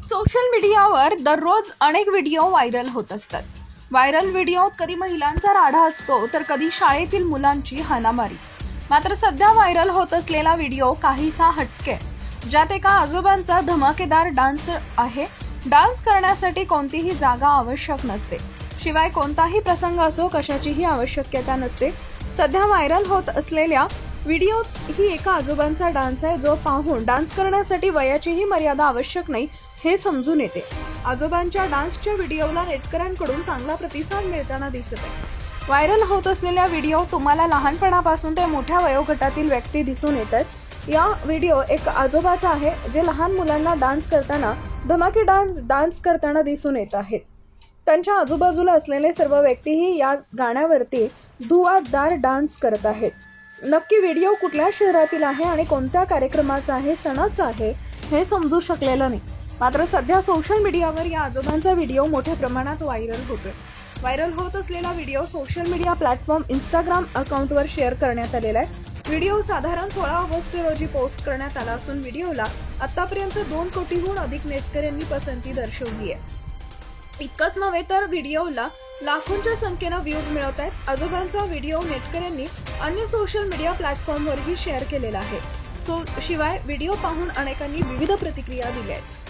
Social मीडियावर दररोज अनेक व्हिडिओ व्हायरल होत असतात। व्हायरल व्हिडिओत कधी महिलांचा राडा असतो तर कधी शाळेतील मुलांची हाणामारी। मात्र सध्या व्हायरल होत असलेला व्हिडिओ काहीसा हटके, ज्यात एका आजोबांचा धमाकेदार डान्स आहे। डान्स करण्यासाठी कोणतीही जागा आवश्यक नसते, शिवाय कोणताही प्रसंग असो कशाचीही आवश्यकता नसते। सध्या व्हायरल होत असलेल्या व्हिडिओत ही एका आजोबांचा डान्स आहे, जो पाहून डान्स करण्यासाठी वयाचीही मर्यादा आवश्यक नाही हे समजून येते। आजोबांच्या डान्सच्या व्हिडिओला नेटकऱ्यांकडून चांगला प्रतिसाद मिळताना दिसत आहे। व्हायरल होत असलेल्या व्हिडिओ तुम्हाला लहानपणापासून ते मोठ्या वयोगटातील व्यक्ती दिसून येतात। या व्हिडिओ एक आजोबाचा आहे, जे लहान मुलांना डान्स करताना धमाकेदार डान्स करताना दिसून येत आहेत। त्यांच्या आजूबाजूला असलेले सर्व व्यक्तीही या गाण्यावरती धुवाधार डान्स करत आहेत। नक्की व्हिडिओ कुठल्या शहरातील आहे आणि कोणत्या कार्यक्रमाचा आहे, सणाचा आहे हे समजू शकलेलं नाही। मात्र सध्या सोशल मीडियावर या आजोबांचा व्हिडिओ मोठ्या प्रमाणात व्हायरल होतोय। व्हायरल होत असलेला video social media platform Instagram अकाउंटवर शेअर करण्यात आलेला आहे। व्हिडिओ साधारण 16 ऑगस्ट रोजी पोस्ट करण्यात आला असून व्हिडिओला आतापर्यंत 2 कोटीहून अधिक नेटकऱ्यांनी पसंती दर्शवली आहे। इतकंच नव्हे तर व्हिडिओला लाखोंच्या संख्येने व्ह्यूज मिळत आहेत। आजोबांचा व्हिडिओ नेटकऱ्यांनी अन्य सोशल मीडिया प्लॅटफॉर्मवरही शेअर केलेला आहे। शिवाय व्हिडिओ पाहून अनेकांनी विविध प्रतिक्रिया दिल्या आहेत।